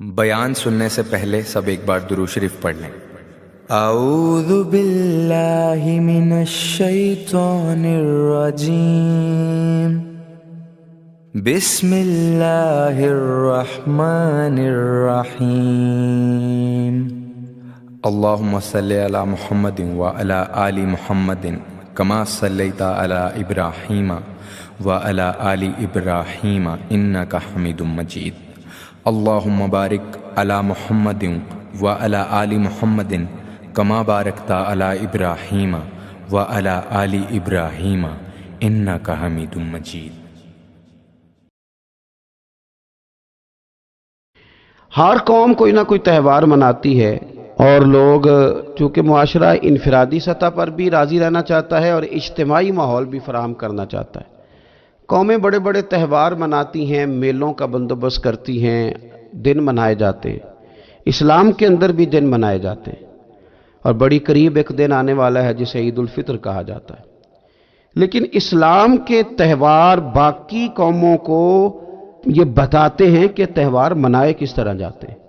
بیان سننے سے پہلے سب ایک بار درود شریف پڑھ لیں۔ اعوذ باللہ من الشیطان الرجیم، بسم اللہ الرحمن الرحیم، اللہم صلی علی محمد وعلی آل محمد کما صلیت علی ابراہیم وعلی آل ابراہیم انک حمید مجید، اللہم بارک علی محمد وعلی آل محمد کما بارکت علی ابراہیم وعلی آل ابراہیم انک حمید مجید۔ ہر قوم کوئی نہ کوئی تہوار مناتی ہے، اور لوگ چونکہ معاشرہ انفرادی سطح پر بھی راضی رہنا چاہتا ہے اور اجتماعی ماحول بھی فراہم کرنا چاہتا ہے، قومیں بڑے بڑے تہوار مناتی ہیں، میلوں کا بندوبست کرتی ہیں، دن منائے جاتے ہیں۔ اسلام کے اندر بھی دن منائے جاتے ہیں، اور بڑی قریب ایک دن آنے والا ہے جسے عید الفطر کہا جاتا ہے۔ لیکن اسلام کے تہوار باقی قوموں کو یہ بتاتے ہیں کہ تہوار منائے کس طرح جاتے ہیں۔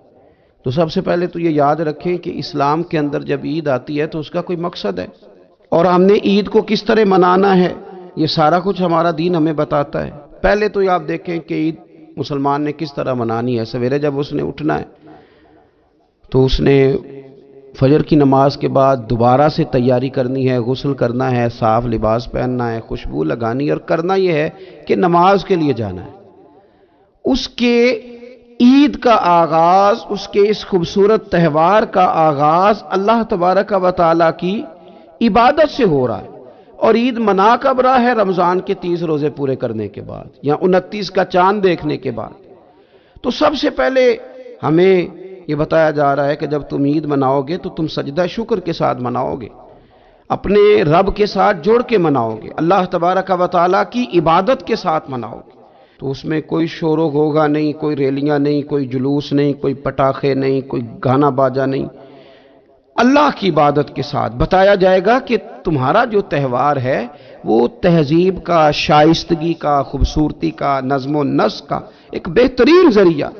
تو سب سے پہلے تو یہ یاد رکھیں کہ اسلام کے اندر جب عید آتی ہے تو اس کا کوئی مقصد ہے، اور ہم نے عید کو کس طرح منانا ہے یہ سارا کچھ ہمارا دین ہمیں بتاتا ہے۔ پہلے تو یہ آپ دیکھیں کہ عید مسلمان نے کس طرح منانی ہے۔ سویرے جب اس نے اٹھنا ہے تو اس نے فجر کی نماز کے بعد دوبارہ سے تیاری کرنی ہے، غسل کرنا ہے، صاف لباس پہننا ہے، خوشبو لگانی ہے، اور کرنا یہ ہے کہ نماز کے لیے جانا ہے۔ اس کے عید کا آغاز، اس کے اس خوبصورت تہوار کا آغاز اللہ تبارک و تعالیٰ کی عبادت سے ہو رہا ہے، اور عید منا کب رہا ہے؟ رمضان کے 30 روزے پورے کرنے کے بعد یا 29 کا چاند دیکھنے کے بعد۔ تو سب سے پہلے ہمیں یہ بتایا جا رہا ہے کہ جب تم عید مناؤ گے تو تم سجدہ شکر کے ساتھ مناؤ گے، اپنے رب کے ساتھ جوڑ کے مناؤ گے، اللہ تبارک و تعالیٰ کی عبادت کے ساتھ مناؤ گے۔ تو اس میں کوئی شور و غوغا نہیں، کوئی ریلیاں نہیں، کوئی جلوس نہیں، کوئی پٹاخے نہیں، کوئی گانا باجا نہیں۔ اللہ کی عبادت کے ساتھ بتایا جائے گا کہ تمہارا جو تہوار ہے وہ تہذیب کا، شائستگی کا، خوبصورتی کا، نظم و نسق کا ایک بہترین ذریعہ۔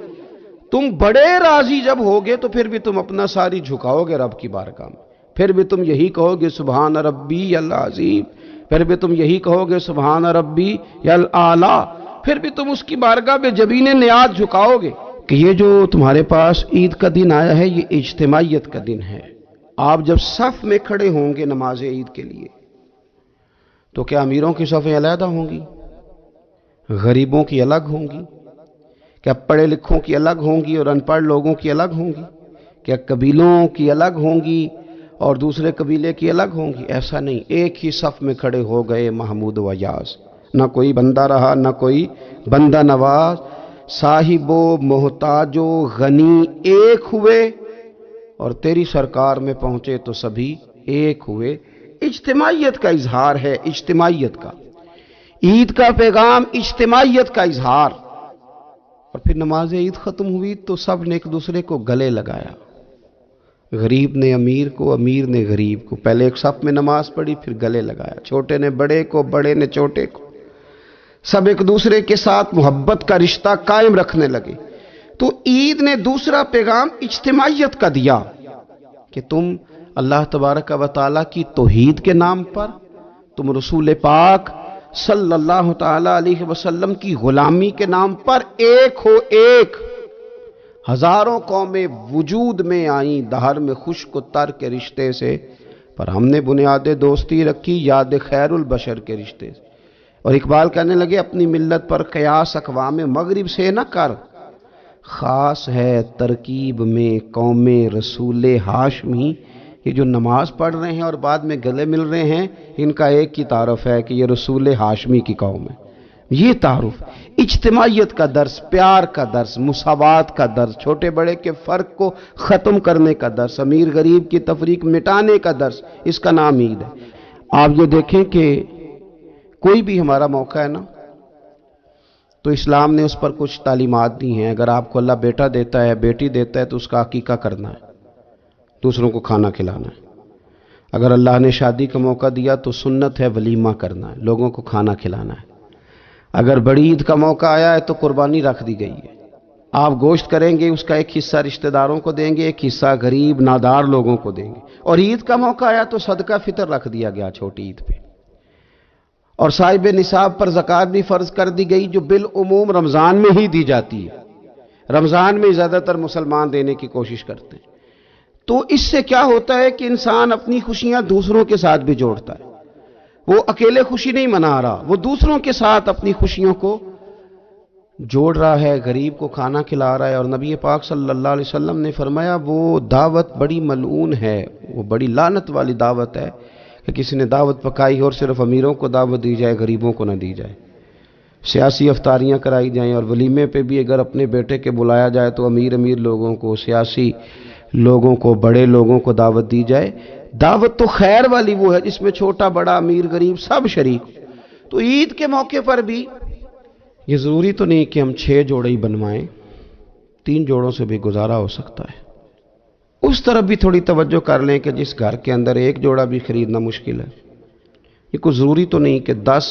تم بڑے راضی جب ہوگے تو پھر بھی تم اپنا ساری جھکاؤ گے رب کی بارگاہ میں، پھر بھی تم یہی کہو گے سبحان ربی العظیم، پھر بھی تم یہی کہو گے سبحان ربی الاعلی، پھر بھی تم اس کی بارگاہ میں جبین نیاز جھکاؤ گے کہ یہ جو تمہارے پاس عید کا دن آیا ہے یہ اجتماعیت کا دن ہے۔ آپ جب صف میں کھڑے ہوں گے نماز عید کے لیے تو کیا امیروں کی صفیں علیحدہ ہوں گی؟ غریبوں کی الگ ہوں گی؟ کیا پڑھے لکھوں کی الگ ہوں گی اور ان پڑھ لوگوں کی الگ ہوں گی؟ کیا قبیلوں کی الگ ہوں گی اور دوسرے قبیلے کی الگ ہوں گی؟ ایسا نہیں، ایک ہی صف میں کھڑے ہو گئے محمود و یاز، نہ کوئی بندہ رہا نہ کوئی بندہ نواز، صاحب و محتاج و غنی ایک ہوئے، اور تیری سرکار میں پہنچے تو سبھی ایک ہوئے۔ اجتماعیت کا اظہار ہے، اجتماعیت کا عید کا پیغام، اجتماعیت کا اظہار۔ اور پھر نماز عید ختم ہوئی تو سب نے ایک دوسرے کو گلے لگایا، غریب نے امیر کو، امیر نے غریب کو، پہلے ایک صف میں نماز پڑھی پھر گلے لگایا، چھوٹے نے بڑے کو، بڑے نے چھوٹے کو، سب ایک دوسرے کے ساتھ محبت کا رشتہ قائم رکھنے لگے۔ تو عید نے دوسرا پیغام اجتماعیت کا دیا کہ تم اللہ تبارک و تعالیٰ کی توحید کے نام پر، تم رسول پاک صلی اللہ تعالی علیہ وسلم کی غلامی کے نام پر ایک ہو، ایک۔ ہزاروں قومیں وجود میں آئیں دہر میں خشک و تر کے رشتے سے، پر ہم نے بنیاد دوستی رکھی یاد خیر البشر کے رشتے سے۔ اور اقبال کہنے لگے اپنی ملت پر قیاس اقوام مغرب سے نہ کر، خاص ہے ترکیب میں قوم رسول ہاشمی۔ یہ جو نماز پڑھ رہے ہیں اور بعد میں گلے مل رہے ہیں، ان کا ایک ہی تعارف ہے کہ یہ رسول ہاشمی کی قوم ہے۔ یہ تعارف اجتماعیت کا درس، پیار کا درس، مساوات کا درس، چھوٹے بڑے کے فرق کو ختم کرنے کا درس، امیر غریب کی تفریق مٹانے کا درس، اس کا نام عید ہے۔ آپ یہ دیکھیں کہ کوئی بھی ہمارا موقع ہے نا تو اسلام نے اس پر کچھ تعلیمات دی ہیں۔ اگر آپ کو اللہ بیٹا دیتا ہے، بیٹی دیتا ہے تو اس کا عقیقہ کرنا ہے، دوسروں کو کھانا کھلانا ہے۔ اگر اللہ نے شادی کا موقع دیا تو سنت ہے ولیمہ کرنا ہے، لوگوں کو کھانا کھلانا ہے۔ اگر بڑی عید کا موقع آیا ہے تو قربانی رکھ دی گئی ہے، آپ گوشت کریں گے، اس کا ایک حصہ رشتہ داروں کو دیں گے، ایک حصہ غریب نادار لوگوں کو دیں گے. اور عید کا موقع آیا تو صدقہ فطر رکھ دیا گیا چھوٹی عید پہ. اور صاحب نصاب پر زکوٰۃ بھی فرض کر دی گئی، جو بالعموم رمضان میں ہی دی جاتی ہے. رمضان میں زیادہ تر مسلمان دینے کی کوشش کرتے ہیں. تو اس سے کیا ہوتا ہے کہ انسان اپنی خوشیاں دوسروں کے ساتھ بھی جوڑتا ہے. وہ اکیلے خوشی نہیں منا رہا، وہ دوسروں کے ساتھ اپنی خوشیوں کو جوڑ رہا ہے، غریب کو کھانا کھلا رہا ہے. اور نبی پاک صلی اللہ علیہ وسلم نے فرمایا وہ دعوت بڑی ملعون ہے، وہ بڑی لعنت والی دعوت ہے کہ کسی نے دعوت پکائی اور صرف امیروں کو دعوت دی جائے، غریبوں کو نہ دی جائے. سیاسی افطاریاں کرائی جائیں اور ولیمے پہ بھی اگر اپنے بیٹے کے بلایا جائے تو امیر لوگوں کو، سیاسی لوگوں کو، بڑے لوگوں کو دعوت دی جائے. دعوت تو خیر والی وہ ہے جس میں چھوٹا بڑا امیر غریب سب شریک. تو عید کے موقع پر بھی یہ ضروری تو نہیں کہ ہم 6 جوڑے ہی بنوائیں، 3 جوڑوں سے بھی گزارا ہو سکتا ہے. اس طرف بھی تھوڑی توجہ کر لیں کہ جس گھر کے اندر 1 جوڑا بھی خریدنا مشکل ہے، یہ کوئی ضروری تو نہیں کہ 10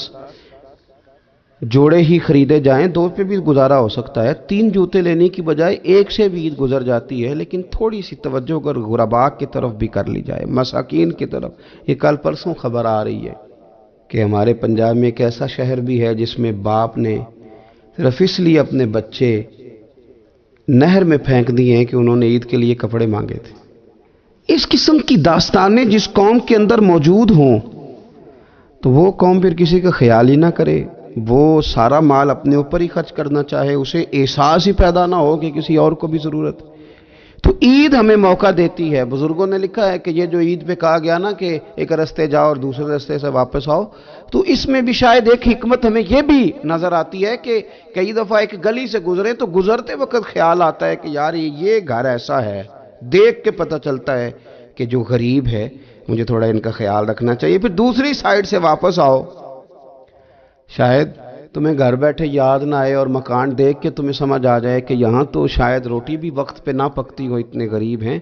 جوڑے ہی خریدے جائیں، 2 پہ بھی گزارا ہو سکتا ہے. 3 جوتے لینے کی بجائے 1 سے بھی عید گزر جاتی ہے، لیکن تھوڑی سی توجہ اگر غرباء کی طرف بھی کر لی جائے، مساکین کی طرف. یہ کل پرسوں خبر آ رہی ہے کہ ہمارے پنجاب میں ایک ایسا شہر بھی ہے جس میں باپ نے صرف اس لیے اپنے بچے نہر میں پھینک دیے ہیں کہ انہوں نے عید کے لیے کپڑے مانگے تھے. اس قسم کی داستانیں جس قوم کے اندر موجود ہوں تو وہ قوم پھر کسی کا خیال ہی نہ کرے، وہ سارا مال اپنے اوپر ہی خرچ کرنا چاہے، اسے احساس ہی پیدا نہ ہو کہ کسی اور کو بھی ضرورت. تو عید ہمیں موقع دیتی ہے. بزرگوں نے لکھا ہے کہ یہ جو عید پہ کہا گیا نا کہ ایک رستے جاؤ اور دوسرے رستے سے واپس آؤ، تو اس میں بھی شاید ایک حکمت ہمیں یہ بھی نظر آتی ہے کہ کئی دفعہ ایک گلی سے گزرے تو گزرتے وقت خیال آتا ہے کہ یار یہ گھر ایسا ہے، دیکھ کے پتہ چلتا ہے کہ جو غریب ہے مجھے تھوڑا ان کا خیال رکھنا چاہیے. پھر دوسری سائیڈ سے واپس آؤ، شاید تمہیں گھر بیٹھے یاد نہ آئے اور مکان دیکھ کے تمہیں سمجھ آ جائے کہ یہاں تو شاید روٹی بھی وقت پہ نہ پکتی ہو، اتنے غریب ہیں.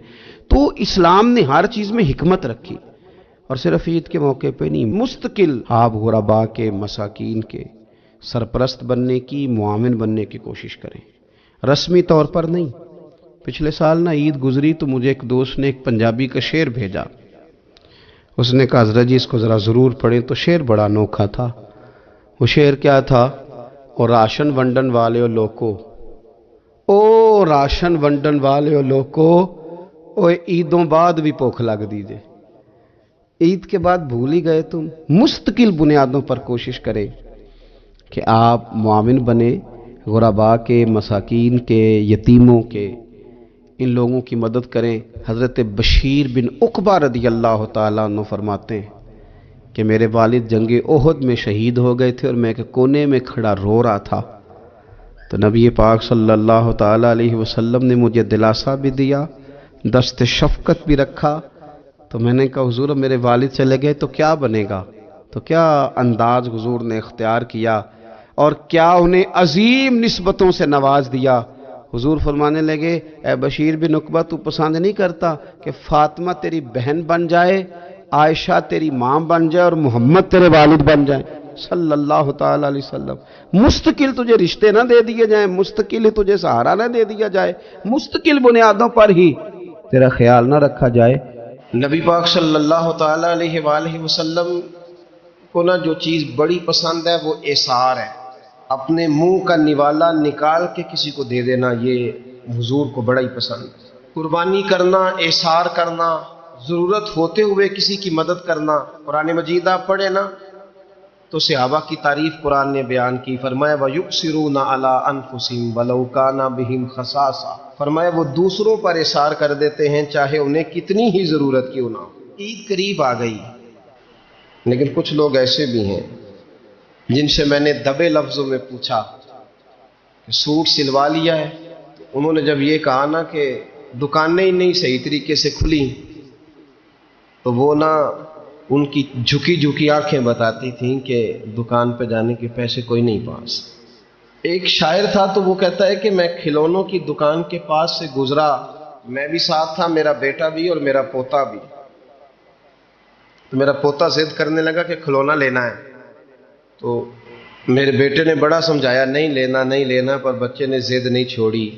تو اسلام نے ہر چیز میں حکمت رکھی، اور صرف عید کے موقع پہ نہیں، مستقل آپ غرباء کے، مساکین کے سرپرست بننے کی، معاون بننے کی کوشش کریں، رسمی طور پر نہیں. پچھلے سال نا عید گزری تو مجھے ایک دوست نے ایک پنجابی کا شعر بھیجا. اس نے کہا حضرت جی اس کو ذرا ضرور پڑھیں. تو شعر بڑا انوکھا تھا. وہ شعر کیا تھا؟ اور راشن ونڈن والے لوکو، او راشن ونڈن والے لوکو، او عیدوں بعد بھی بھوک لگ دیجئے. عید کے بعد بھول ہی گئے تم. مستقل بنیادوں پر کوشش کریں کہ آپ معاون بنے، غرباء کے، مساکین کے، یتیموں کے، ان لوگوں کی مدد کریں. حضرت بشیر بن عقبہ رضی اللہ تعالیٰ عنہ فرماتے ہیں کہ میرے والد جنگ احد میں شہید ہو گئے تھے اور میں ایک کونے میں کھڑا رو رہا تھا. تو نبی پاک صلی اللہ تعالیٰ علیہ وسلم نے مجھے دلاسا بھی دیا، دست شفقت بھی رکھا. تو میں نے کہا حضور میرے والد چلے گئے تو کیا بنے گا؟ تو کیا انداز حضور نے اختیار کیا اور کیا انہیں عظیم نسبتوں سے نواز دیا. حضور فرمانے لگے اے بشیر بن عقبہ تو پسند نہیں کرتا کہ فاطمہ تیری بہن بن جائے، عائشہ تیری ماں بن جائے اور محمد تیرے والد بن جائیں صلی اللہ تعالی علیہ وسلم. مستقل تجھے رشتے نہ دے دیے جائیں، مستقل ہی تجھے سہارا نہ دے دیا جائے، مستقل بنیادوں پر ہی تیرا خیال نہ رکھا جائے. نبی پاک صلی اللہ تعالی علیہ وآلہ وسلم کو نا جو چیز بڑی پسند ہے وہ ایثار ہے. اپنے منہ کا نوالا نکال کے کسی کو دے دینا، یہ حضور کو بڑا ہی پسند. قربانی کرنا، ایثار کرنا، ضرورت ہوتے ہوئے کسی کی مدد کرنا. قرآن مجید آپ پڑھے نا تو صحابہ کی تعریف قرآن نے بیان کی. فرمایا وَيُؤْثِرُونَ عَلَىٰ أَنفُسِهِمْ وَلَوْ كَانَ بِهِمْ خَصَاصَةٌ. فرمایا وہ دوسروں پر ایثار کر دیتے ہیں چاہے انہیں کتنی ہی ضرورت کیوں نہ. عید قریب آ گئی لیکن کچھ لوگ ایسے بھی ہیں جن سے میں نے دبے لفظوں میں پوچھا کہ سوٹ سلوا لیا ہے. انہوں نے جب یہ کہا نا کہ دکانیں ہی نہیں صحیح طریقے سے کھلی تو وہ نا ان کی جھکی جھکی آنکھیں بتاتی تھیں کہ دکان پہ جانے کے پیسے کوئی نہیں پاس. ایک شاعر تھا تو وہ کہتا ہے کہ میں کھلونوں کی دکان کے پاس سے گزرا، میں بھی ساتھ تھا، میرا بیٹا بھی اور میرا پوتا بھی. تو میرا پوتا ضد کرنے لگا کہ کھلونا لینا ہے. تو میرے بیٹے نے بڑا سمجھایا نہیں لینا نہیں لینا، پر بچے نے ضد نہیں چھوڑی.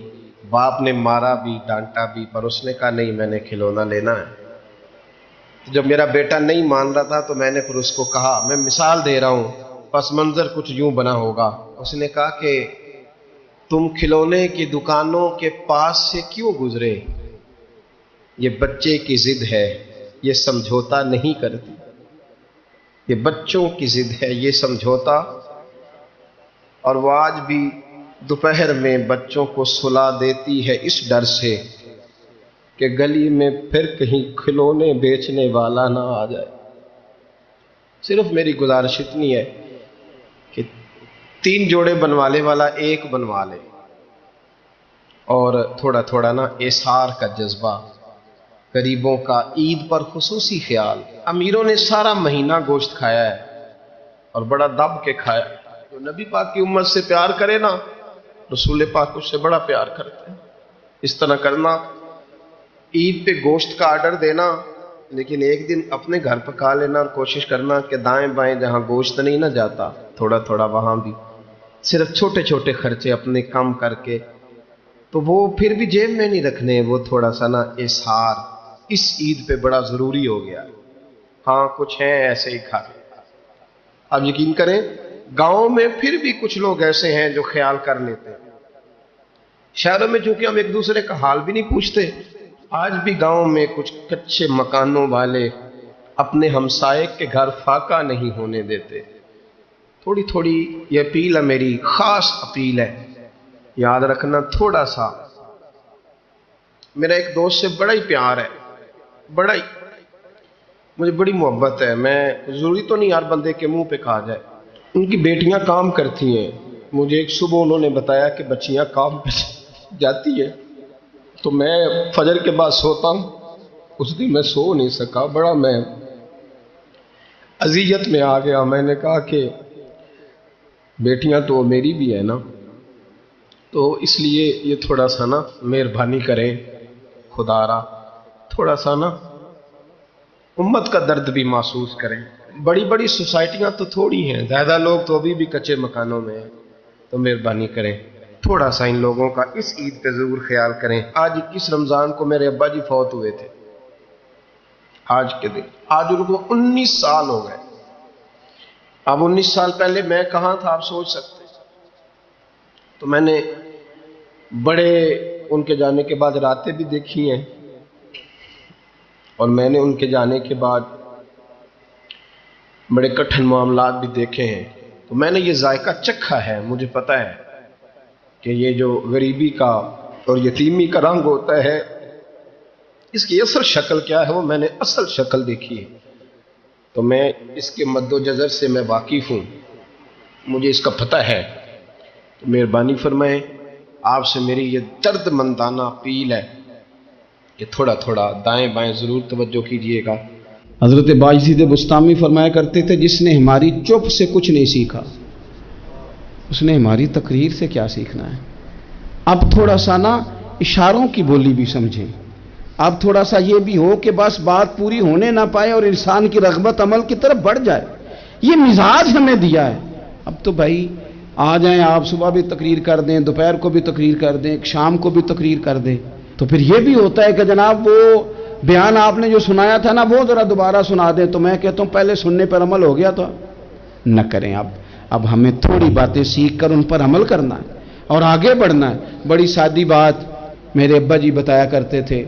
باپ نے مارا بھی ڈانٹا بھی، پر اس نے کہا نہیں میں نے کھلونا لینا ہے۔ تو جب میرا بیٹا نہیں مان رہا تھا تو میں نے پھر اس کو کہا، میں مثال دے رہا ہوں، پس منظر کچھ یوں بنا ہوگا، اس نے کہا کہ تم کھلونے کی دکانوں کے پاس سے کیوں گزرے؟ یہ بچے کی ضد ہے، یہ سمجھوتا نہیں کرتی، یہ بچوں کی ضد ہے، یہ سمجھوتا۔ اور وہ آج بھی دوپہر میں بچوں کو سلا دیتی ہے اس ڈر سے کہ گلی میں پھر کہیں کھلونے بیچنے والا نہ آ جائے۔ صرف میری گزارش اتنی ہے کہ 3 جوڑے بنوانے والا 1 بنوا لے، اور تھوڑا تھوڑا نا احسار کا جذبہ، غریبوں کا عید پر خصوصی خیال۔ امیروں نے سارا مہینہ گوشت کھایا ہے اور بڑا دب کے کھایا۔ جو نبی پاک کی امت سے پیار کرے نا، رسول پاک اس سے بڑا پیار کرتے ہیں۔ اس طرح کرنا، عید پہ گوشت کا آرڈر دینا، لیکن ایک دن اپنے گھر پکا لینا اور کوشش کرنا کہ دائیں بائیں جہاں گوشت نہیں نہ جاتا، تھوڑا تھوڑا وہاں بھی صرف چھوٹے چھوٹے خرچے اپنے کم کر کے، تو وہ پھر بھی جیب میں نہیں رکھنے، وہ تھوڑا سا نا احسار اس عید پہ بڑا ضروری ہو گیا۔ ہاں کچھ ہیں ایسے ہی کھاتے، آپ یقین کریں گاؤں میں پھر بھی کچھ لوگ ایسے ہیں جو خیال کر لیتے ہیں۔ شہروں میں چونکہ ہم ایک دوسرے کا حال بھی نہیں پوچھتے، آج بھی گاؤں میں کچھ کچے مکانوں والے اپنے ہمسائے کے گھر فاقہ نہیں ہونے دیتے۔ تھوڑی تھوڑی یہ اپیل ہے، میری خاص اپیل ہے، یاد رکھنا تھوڑا سا۔ میرا ایک دوست سے بڑا ہی پیار ہے، بڑا ہی، مجھے بڑی محبت ہے، میں ضروری تو نہیں ہر بندے کے منہ پہ کہا جائے۔ ان کی بیٹیاں کام کرتی ہیں، مجھے ایک صبح انہوں نے بتایا کہ بچیاں کام پہ جاتی ہیں، تو میں فجر کے بعد سوتا ہوں، اس دن میں سو نہیں سکا، بڑا میں اذیت میں آ گیا۔ میں نے کہا کہ بیٹیاں تو میری بھی ہے نا، تو اس لیے یہ تھوڑا سا نا مہربانی کریں، خدا را تھوڑا سا نا امت کا درد بھی محسوس کریں۔ بڑی بڑی سوسائٹیاں تو تھوڑی ہیں، زیادہ لوگ تو ابھی بھی کچے مکانوں میں ہیں، تو مہربانی کریں تھوڑا سا ان لوگوں کا اس عید پہ ضرور خیال کریں۔ آج 21 رمضان کو میرے ابا جی فوت ہوئے تھے، آج کے دن، آج ان کو 19 سال ہو گئے۔ اب 19 سال پہلے میں کہاں تھا آپ سوچ سکتے۔ تو میں نے بڑے ان کے جانے کے بعد راتیں بھی دیکھی ہیں، اور میں نے ان کے جانے کے بعد بڑے کٹھن معاملات بھی دیکھے ہیں، تو میں نے یہ ذائقہ چکھا ہے، مجھے پتہ ہے کہ یہ جو غریبی کا اور یتیمی کا رنگ ہوتا ہے، اس کی اصل شکل کیا ہے، وہ میں نے اصل شکل دیکھی ہے، تو میں اس کے مد و جزر سے میں واقف ہوں، مجھے اس کا پتہ ہے۔ تو مہربانی فرمائیں، آپ سے میری یہ درد مندانہ اپیل ہے کہ تھوڑا تھوڑا دائیں بائیں ضرور توجہ کیجیے گا۔ حضرت باجزید بستامی فرمایا کرتے تھے، جس نے ہماری چپ سے کچھ نہیں سیکھا، اس نے ہماری تقریر سے کیا سیکھنا ہے۔ اب تھوڑا سا نا اشاروں کی بولی بھی سمجھیں، اب تھوڑا سا یہ بھی ہو کہ بس بات پوری ہونے نہ پائے اور انسان کی رغبت عمل کی طرف بڑھ جائے، یہ مزاج ہمیں دیا ہے۔ اب تو بھائی آ جائیں آپ، صبح بھی تقریر کر دیں، دوپہر کو بھی تقریر کر دیں، شام کو بھی تقریر کر دیں، تو پھر یہ بھی ہوتا ہے کہ جناب وہ بیان آپ نے جو سنایا تھا نا، وہ ذرا دوبارہ سنا دیں، تو میں کہتا ہوں پہلے سننے پر عمل ہو گیا تو نہ کریں۔ اب ہمیں تھوڑی باتیں سیکھ کر ان پر عمل کرنا ہے اور آگے بڑھنا ہے۔ بڑی سادی بات میرے ابا جی بتایا کرتے تھے،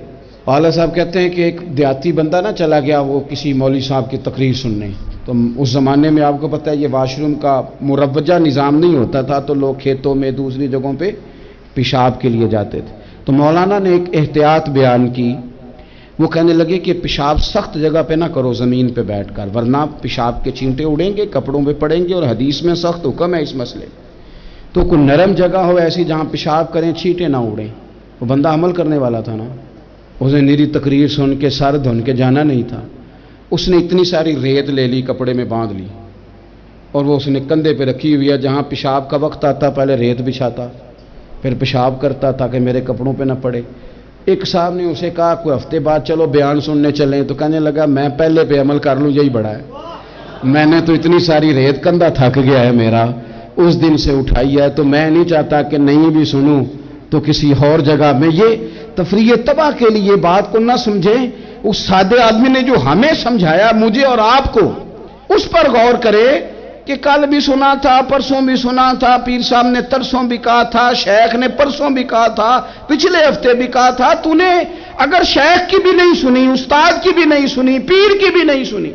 والا صاحب کہتے ہیں کہ ایک دیہاتی بندہ نہ چلا گیا وہ کسی مولوی صاحب کی تقریر سننے، تو اس زمانے میں آپ کو پتہ ہے یہ واش روم کا مروجہ نظام نہیں ہوتا تھا، تو لوگ کھیتوں میں دوسری جگہوں پہ پیشاب کے لیے جاتے تھے، تو مولانا نے ایک احتیاط بیان کی، وہ کہنے لگے کہ پیشاب سخت جگہ پہ نہ کرو زمین پہ بیٹھ کر، ورنہ پیشاب کے چینٹے اڑیں گے، کپڑوں پہ پڑیں گے، اور حدیث میں سخت حکم ہے اس مسئلے۔ تو کوئی نرم جگہ ہو ایسی جہاں پیشاب کریں چینٹے نہ اڑیں۔ وہ بندہ عمل کرنے والا تھا نا، اسے نیری تقریر سن کے سر دھن کے جانا نہیں تھا، اس نے اتنی ساری ریت لے لی، کپڑے میں باندھ لی، اور وہ اس نے کندھے پہ رکھی ہوئی ہے، جہاں پیشاب کا وقت آتا پہلے ریت بچھاتا، پھر پیشاب کرتا تاکہ میرے کپڑوں پہ نہ پڑے۔ ایک صاحب نے اسے کہا کوئی ہفتے بعد چلو بیان سننے چلیں، تو کہنے لگا میں پہلے پہ عمل کر لوں یہی بڑا ہے، میں نے تو اتنی ساری ریت کندھا تھک گیا ہے میرا، اس دن سے اٹھائی ہے، تو میں نہیں چاہتا کہ نہیں بھی سنوں تو کسی اور جگہ میں یہ تفریح تباہ کے لیے بات کو نہ سمجھیں. اس سادے آدمی نے جو ہمیں سمجھایا مجھے اور آپ کو, اس پر غور کرے کہ کل بھی سنا تھا, پرسوں بھی سنا تھا, پیر صاحب نے ترسوں بھی کہا تھا, شیخ نے پرسوں بھی کہا تھا, پچھلے ہفتے بھی کہا تھا. تو نے اگر شیخ کی بھی نہیں سنی, استاد کی بھی نہیں سنی, پیر کی بھی نہیں سنی,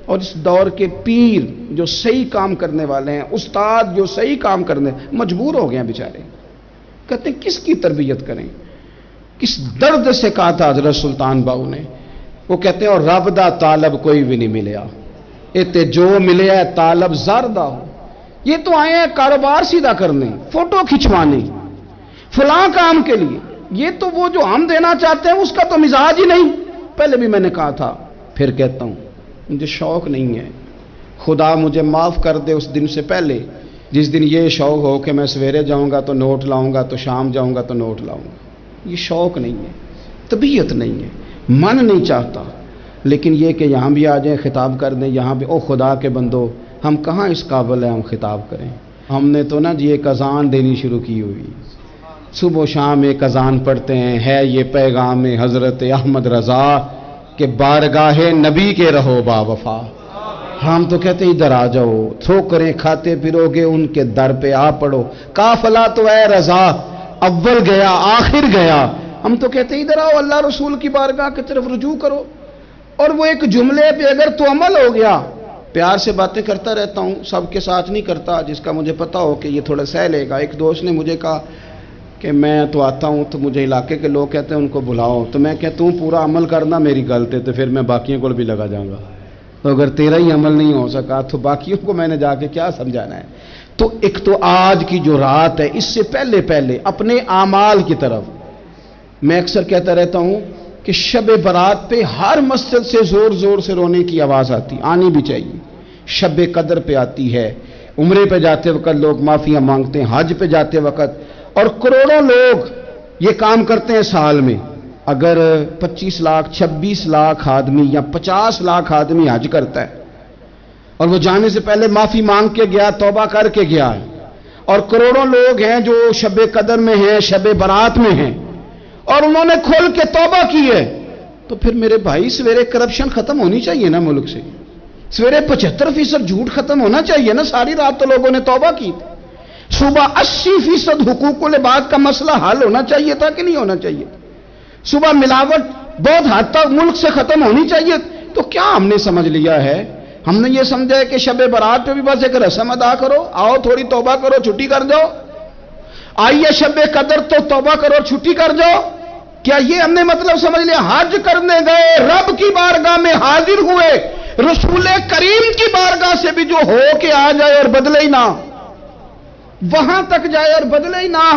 اور اس دور کے پیر جو صحیح کام کرنے والے ہیں, استاد جو صحیح کام کرنے, مجبور ہو گئے ہیں بیچارے. کہتے ہیں کس کی تربیت کریں. کس درد سے کہا تھا حضرت سلطان باؤ نے. وہ کہتے ہیں اور رب دا طالب کوئی بھی نہیں ملیا, تے جو ملے ہے طالب زردہ ہو. یہ تو آئے ہیں کاروبار سیدھا کرنے, فوٹو کھچوانے, فلاں کام کے لیے. یہ تو وہ جو ہم دینا چاہتے ہیں اس کا تو مزاج ہی نہیں. پہلے بھی میں نے کہا تھا, پھر کہتا ہوں, مجھے شوق نہیں ہے. خدا مجھے معاف کر دے اس دن سے پہلے جس دن یہ شوق ہو کہ میں سویرے جاؤں گا تو نوٹ لاؤں گا, تو شام جاؤں گا تو نوٹ لاؤں گا. یہ شوق نہیں ہے, طبیعت نہیں ہے, من نہیں چاہتا. لیکن یہ کہ یہاں بھی آ جائیں خطاب کر دیں, یہاں بھی او خدا کے بندو, ہم کہاں اس قابل ہیں ہم خطاب کریں. ہم نے تو نا جی ایک اذان دینی شروع کی ہوئی, صبح و شام ایک اذان پڑھتے ہیں. ہے یہ پیغام حضرت احمد رضا کہ بارگاہ نبی کے رہو با وفا. ہم تو کہتے ہیں ادھر آ جاؤ, ٹھوکریں کھاتے پھرو گے ان کے در پہ آ پڑو. قافلہ تو اے رضا اول گیا آخر گیا. ہم تو کہتے ہیں ادھر آؤ, اللہ رسول کی بارگاہ کی طرف رجوع کرو. اور وہ ایک جملے پہ اگر تو عمل ہو گیا. پیار سے باتیں کرتا رہتا ہوں, سب کے ساتھ نہیں کرتا, جس کا مجھے پتا ہو کہ یہ تھوڑا سہ لے گا. ایک دوست نے مجھے کہا کہ میں تو آتا ہوں تو مجھے علاقے کے لوگ کہتے ہیں ان کو بلاؤ, تو میں کہتا ہوں پورا عمل کرنا میری غلط ہے, تو پھر میں باقیوں کو بھی لگا جاؤں گا. تو اگر تیرا ہی عمل نہیں ہو سکا تو باقیوں کو میں نے جا کے کیا سمجھانا ہے. تو ایک تو آج کی جو رات ہے, اس سے پہلے اپنے اعمال کی طرف میں اکثر کہتا رہتا ہوں کہ شب برات پہ ہر مسجد سے زور زور سے رونے کی آواز آتی, آنی بھی چاہیے. شب قدر پہ آتی ہے, عمرے پہ جاتے وقت لوگ معافیاں مانگتے ہیں, حج پہ جاتے وقت, اور کروڑوں لوگ یہ کام کرتے ہیں سال میں. اگر 25 لاکھ 26 لاکھ آدمی یا 50 لاکھ آدمی حج کرتا ہے اور وہ جانے سے پہلے معافی مانگ کے گیا, توبہ کر کے گیا ہے, اور کروڑوں لوگ ہیں جو شب قدر میں ہیں, شب برات میں ہیں, اور انہوں نے کھل کے توبہ کی ہے, تو پھر میرے بھائی سویرے کرپشن ختم ہونی چاہیے نا ملک سے. سویرے 75% جھوٹ ختم ہونا چاہیے نا. ساری رات تو لوگوں نے توبہ کی. صبح 80% حقوق العباد کا مسئلہ حل ہونا چاہیے تھا کہ نہیں ہونا چاہیے. صبح ملاوٹ بہت حد تک ملک سے ختم ہونی چاہیے. تو کیا ہم نے سمجھ لیا ہے؟ ہم نے یہ سمجھا ہے کہ شب برات پہ بھی بس ایک رسم ادا کرو, آؤ تھوڑی توبہ کرو, چھٹی کر جاؤ. آئیے شب قدر تو توبہ کرو, چھٹی کر جاؤ. کیا یہ ہم نے مطلب سمجھ لیا؟ حج کرنے گئے, رب کی بارگاہ میں حاضر ہوئے, رسول کریم کی بارگاہ سے بھی جو ہو کے آ جائے اور بدلے ہی نہ, وہاں تک جائے اور بدلے ہی نہ.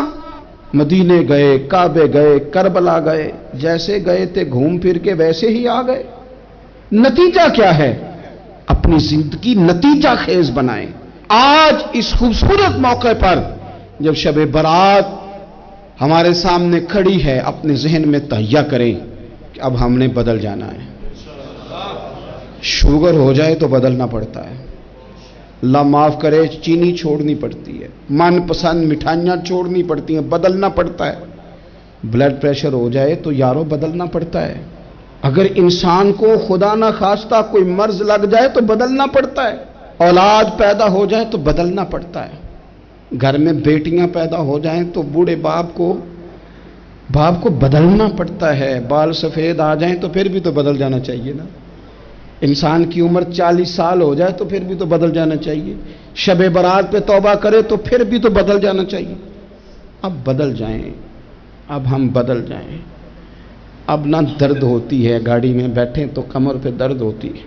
مدینے گئے, کعبے گئے, کربلا گئے, جیسے گئے تھے گھوم پھر کے ویسے ہی آ گئے. نتیجہ کیا ہے؟ اپنی زندگی نتیجہ خیز بنائیں. آج اس خوبصورت موقع پر جب شب برات ہمارے سامنے کھڑی ہے, اپنے ذہن میں تہیہ کریں کہ اب ہم نے بدل جانا ہے. شوگر ہو جائے تو بدلنا پڑتا ہے, اللہ معاف کرے, چینی چھوڑنی پڑتی ہے, من پسند مٹھائیاں چھوڑنی پڑتی ہیں, بدلنا پڑتا ہے. بلڈ پریشر ہو جائے تو یارو بدلنا پڑتا ہے. اگر انسان کو خدا نہ خواستہ کوئی مرض لگ جائے تو بدلنا پڑتا ہے. اولاد پیدا ہو جائے تو بدلنا پڑتا ہے. گھر میں بیٹیاں پیدا ہو جائیں تو بوڑھے باپ کو بدلنا پڑتا ہے. بال سفید آ جائیں تو پھر بھی تو بدل جانا چاہیے نا. انسان کی عمر 40 سال ہو جائے تو پھر بھی تو بدل جانا چاہیے. شب برات پہ توبہ کرے تو پھر بھی تو بدل جانا چاہیے. اب بدل جائیں, اب ہم بدل جائیں. اب نہ درد ہوتی ہے, گاڑی میں بیٹھیں تو کمر پہ درد ہوتی ہے.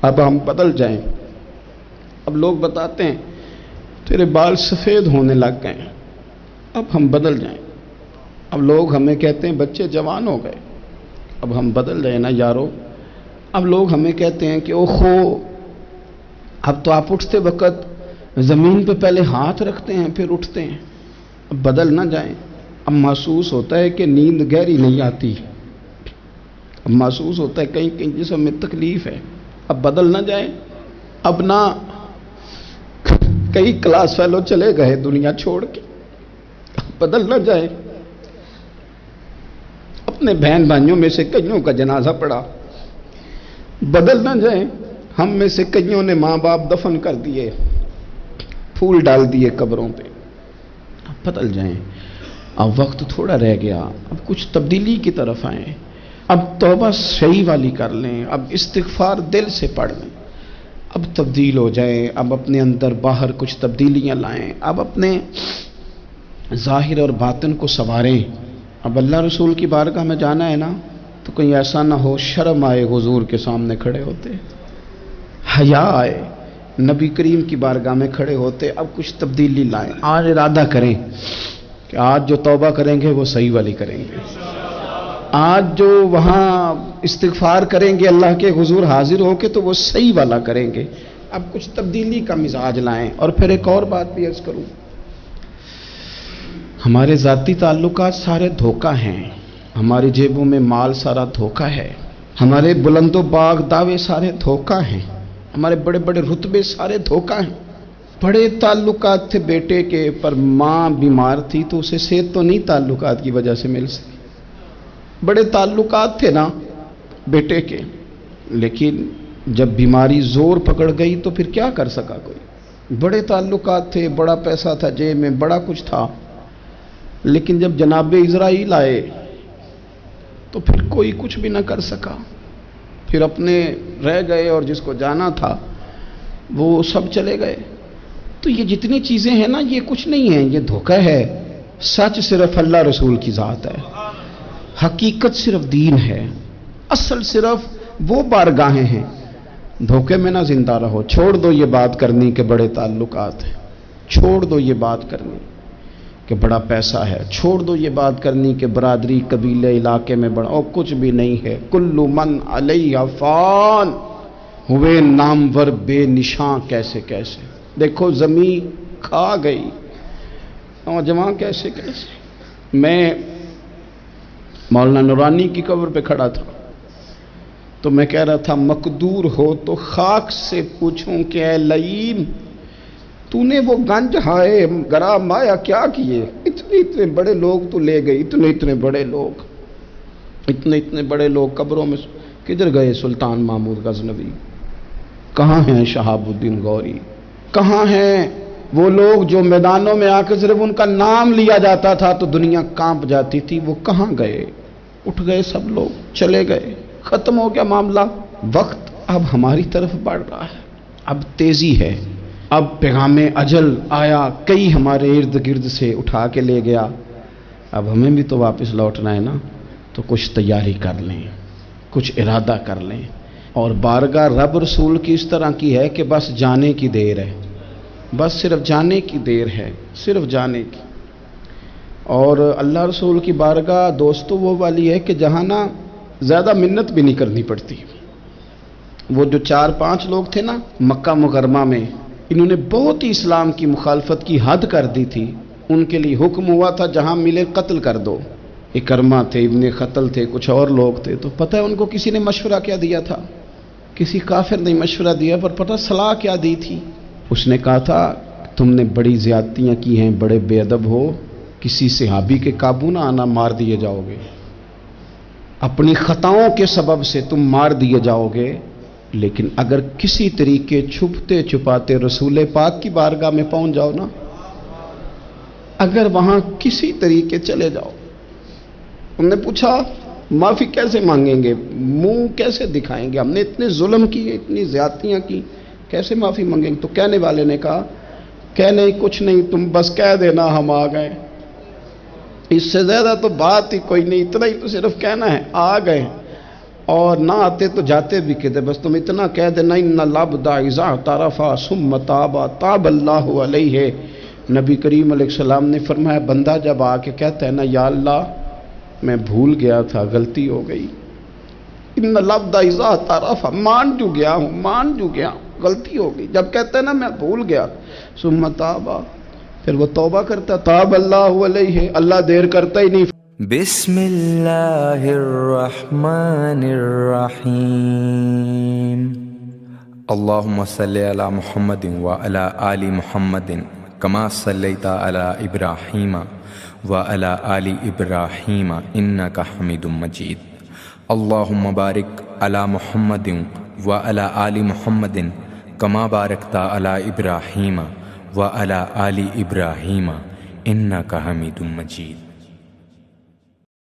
اب ہم بدل جائیں. اب لوگ بتاتے ہیں تیرے بال سفید ہونے لگ گئے ہیں. اب ہم بدل جائیں. اب لوگ ہمیں کہتے ہیں بچے جوان ہو گئے. اب ہم بدل جائیں نا یارو. اب لوگ ہمیں کہتے ہیں کہ اوہو, اب تو آپ اٹھتے وقت زمین پہ پہلے ہاتھ رکھتے ہیں پھر اٹھتے ہیں. اب بدل نہ جائیں. اب محسوس ہوتا ہے کہ نیند گہری نہیں آتی. اب محسوس ہوتا ہے کہیں کہیں جسم میں تکلیف ہے. اب بدل نہ جائیں. اب نہ کئی کلاس فیلو چلے گئے دنیا چھوڑ کے, بدل نہ جائے. اپنے بہن بھائیوں میں سے کئیوں کا جنازہ پڑا، بدل نہ جائیں. ہم میں سے کئیوں نے ماں باپ دفن کر دیے، پھول ڈال دیے قبروں پہ. بدل جائیں. اب وقت تھوڑا رہ گیا، اب کچھ تبدیلی کی طرف آئیں. اب توبہ صحیح والی کر لیں، اب استغفار دل سے پڑھ لیں، اب تبدیل ہو جائیں. اب اپنے اندر باہر کچھ تبدیلیاں لائیں، اب اپنے ظاہر اور باطن کو سنواریں. اب اللہ رسول کی بارگاہ میں جانا ہے نا، تو کہیں ایسا نہ ہو شرم آئے حضور کے سامنے کھڑے ہوتے، حیا آئے نبی کریم کی بارگاہ میں کھڑے ہوتے. اب کچھ تبدیلی لائیں. آج ارادہ کریں کہ آج جو توبہ کریں گے وہ صحیح والی کریں گے. آج جو وہاں استغفار کریں گے اللہ کے حضور حاضر ہو کے، تو وہ صحیح والا کریں گے. اب کچھ تبدیلی کا مزاج لائیں. اور پھر ایک اور بات بھی عرض کروں، ہمارے ذاتی تعلقات سارے دھوکہ ہیں، ہماری جیبوں میں مال سارا دھوکہ ہے، ہمارے بلند و باغ دعوے سارے دھوکہ ہیں، ہمارے بڑے بڑے رتبے سارے دھوکہ ہیں. بڑے تعلقات تھے بیٹے کے، پر ماں بیمار تھی تو اسے صحت تو نہیں تعلقات کی وجہ سے مل سکی. بڑے تعلقات تھے نا بیٹے کے، لیکن جب بیماری زور پکڑ گئی تو پھر کیا کر سکا کوئی. بڑے تعلقات تھے، بڑا پیسہ تھا جیب میں، بڑا کچھ تھا، لیکن جب جناب اسرائیل آئے تو پھر کوئی کچھ بھی نہ کر سکا. پھر اپنے رہ گئے، اور جس کو جانا تھا وہ سب چلے گئے. تو یہ جتنی چیزیں ہیں نا، یہ کچھ نہیں ہیں، یہ دھوکہ ہے. سچ صرف اللہ رسول کی ذات ہے، حقیقت صرف دین ہے، اصل صرف وہ بارگاہیں ہیں. دھوکے میں نہ زندہ رہو. چھوڑ دو یہ بات کرنی کہ بڑے تعلقات ہیں، چھوڑ دو یہ بات کرنی کہ بڑا پیسہ ہے، چھوڑ دو یہ بات کرنی کہ برادری قبیلے علاقے میں بڑا، اور کچھ بھی نہیں ہے. کل من علیہ فان، ہوئے نامور بے نشاں کیسے کیسے. دیکھو زمین کھا گئی، نوجوان کیسے کیسے. میں مولانا نورانی کی قبر پہ کھڑا تھا تو میں کہہ رہا تھا مقدور ہو تو خاک سے پوچھوں کہ اے لئیم، تو نے وہ گنج ہائے گرا مایا کیا کیے. اتنے بڑے لوگ تو لے گئی، اتنے بڑے لوگ، اتنے بڑے لوگ قبروں میں کدھر گئے؟ سلطان محمود غزنوی کہاں ہیں؟ شہاب الدین غوری کہاں ہیں؟ وہ لوگ جو میدانوں میں آ کے صرف ان کا نام لیا جاتا تھا تو دنیا کانپ جاتی تھی، وہ کہاں گئے؟ اٹھ گئے سب لوگ، چلے گئے، ختم ہو گیا معاملہ. وقت اب ہماری طرف بڑھ رہا ہے، اب تیزی ہے، اب پیغام اجل آیا، کئی ہمارے ارد گرد سے اٹھا کے لے گیا. اب ہمیں بھی تو واپس لوٹنا ہے نا، تو کچھ تیاری کر لیں، کچھ ارادہ کر لیں. اور بارگاہ رب رسول کی اس طرح کی ہے کہ بس جانے کی دیر ہے، بس صرف جانے کی دیر ہے، صرف جانے کی. اور اللہ رسول کی بارگاہ دوستو وہ والی ہے کہ جہاں نا زیادہ منت بھی نہیں کرنی پڑتی. وہ جو 4-5 لوگ تھے نا مکہ مکرمہ میں، انہوں نے بہت ہی اسلام کی مخالفت کی حد کر دی تھی. ان کے لیے حکم ہوا تھا جہاں ملے قتل کر دو. اکرمہ تھے، ابن خطل تھے، کچھ اور لوگ تھے. تو پتہ ہے ان کو کسی نے مشورہ کیا دیا تھا؟ کسی کافر نے مشورہ دیا، پر پتہ صلاح کیا دی تھی؟ اس نے کہا تھا تم نے بڑی زیادتیاں کی ہیں، بڑے بے ادب ہو، کسی صحابی کے قابو نہ آنا، مار دیے جاؤ گے، اپنی خطاؤں کے سبب سے تم مار دیے جاؤ گے. لیکن اگر کسی طریقے چھپتے چھپاتے رسول پاک کی بارگاہ میں پہنچ جاؤ نا، اگر وہاں کسی طریقے چلے جاؤ. انہوں نے پوچھا معافی کیسے مانگیں گے، منہ کیسے دکھائیں گے، ہم نے اتنے ظلم کیے، اتنی زیادتیاں کی، کیسے معافی مانگیں گے؟ تو کہنے والے نے کہا کہ نہیں کچھ نہیں، تم بس کہہ دینا ہم آ گئے، اس سے زیادہ تو بات ہی کوئی نہیں، اتنا ہی تو صرف کہنا ہے آ گئے. اور نہ آتے تو جاتے بھی کہتے، بس تم اتنا کہہ دینا ان العبد اذا اعترف ثم تاب تاب اللہ علیہ. نبی کریم علیہ السلام نے فرمایا بندہ جب آ کے کہتا ہے نا یا اللہ میں بھول گیا تھا، غلطی ہو گئی، ان العبد اذا اعترف، مان جو گیا ہوں، مان جو گیا ہوں، غلطی ہو گئی، جب کہتا ہے نا میں بھول گیا، ثم تاب، پھر وہ توبہ کرتا، تاب اللہ علیہ، اللہ دیر کرتا ہی نہیں. بسم اللہ الرحمن الرحیم. اللہم صلی علی محمد وعلی آل محمد کما صلیت علی ابراہیم وعلی آل ابراہیم انک حمید مجید۔ اللہم بارک علی محمد وعلی آل محمد کما بارکت علی ابراہیم وعلی آل ابراہیم انک حمید مجید۔